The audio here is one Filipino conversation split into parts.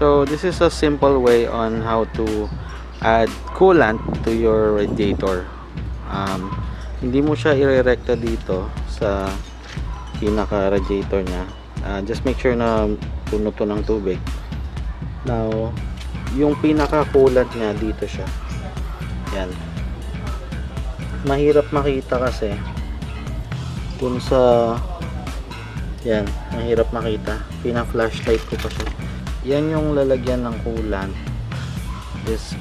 So this is a simple way on how to add coolant to your radiator. Hindi mo siya irerekta dito sa pinaka radiator niya. Just make sure na puno to ng tubig. Now yung pinaka coolant niya dito siya. Yan, mahirap makita kasi dun sa yan, mahirap makita. Pina-flashlight ko pa siya. Yan yung lalagyan ng coolant. This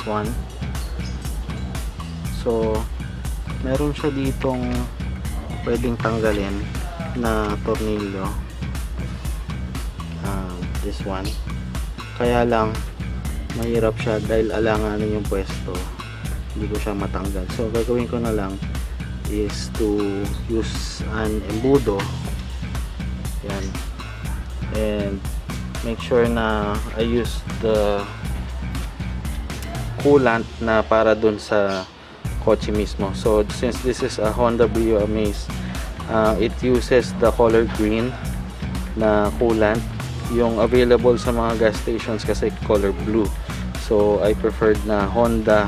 one. So meron siya ditong pwedeng tanggalin na tornilyo. This one. Kaya lang mahirap siya dahil alanganin yung pwesto. Hindi ko siya matanggal. So gagawin ko na lang is to use an embudo. Yan. And make sure na I use the coolant na para dun sa kotse mismo. So since this is a Honda Brio Amaze, it uses the color green na coolant. Yung available sa mga gas stations kasi color blue. So I preferred na Honda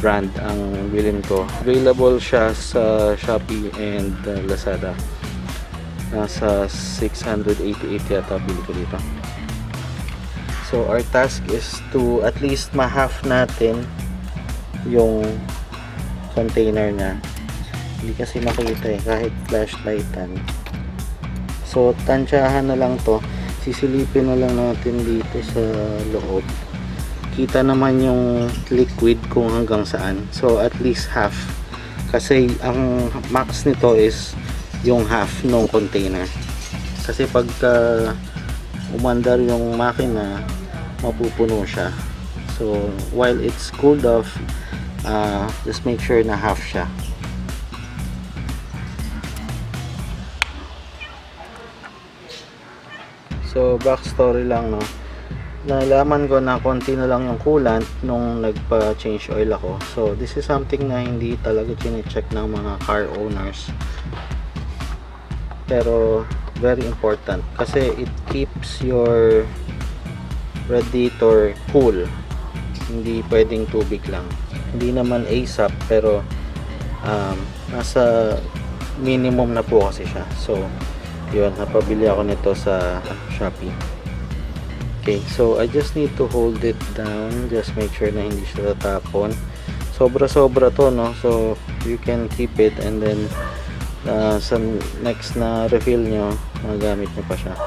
brand ang bilhin ko. Available siya sa Shopee and Lazada. Nasa 688 yata bili ko dito. So our task is to at least ma-half natin yung container niya. Hindi kasi makita kahit flashlightan. So tansyahan na lang to. Sisilipin na lang natin dito sa loob. Kita naman yung liquid kung hanggang saan. So at least half. Kasi ang max nito is yung half ng container. Kasi pagka umandar yung makina, mapupuno siya. So while it's cooled off, just make sure na half siya. So backstory lang, no, nalaman ko na konti na lang yung coolant nung nagpa-change oil ako. So this is something na hindi talaga chine-check ng mga car owners, pero very important kasi it keeps your radiator cool. Hindi pwedeng tubig lang, hindi naman ASAP, pero nasa minimum na po kasi siya. So yun, napabili ako nito sa Shopee. Okay, so I just need to hold it down, just make sure na hindi siya tatapon. Sobra-sobra to, no? So you can keep it and then sa next na refill nyo, magamit nyo pa siya.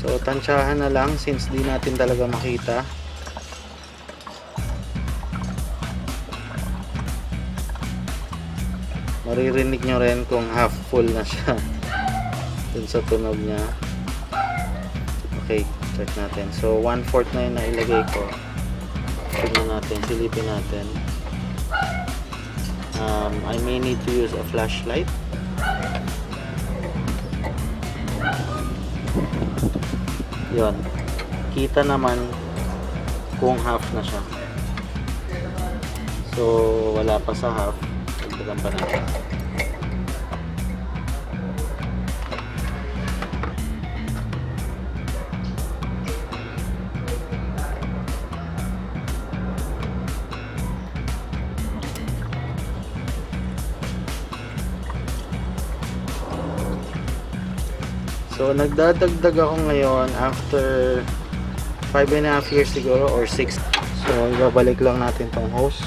So tansyahan na lang since di natin talaga makita. Maririnig nyo rin kung half full na siya dun sa tunog niya. Okay, check natin. So 1/4 na yung nailagay ko. Tignan natin, silipin natin. I may need to use a flashlight. Yun, kita naman kung half na siya. So wala pa sa half, dagdagan pa natin. So nagdadagdag ako ngayon after 5.5 years siguro or 6. So ibabalik lang natin tong hose.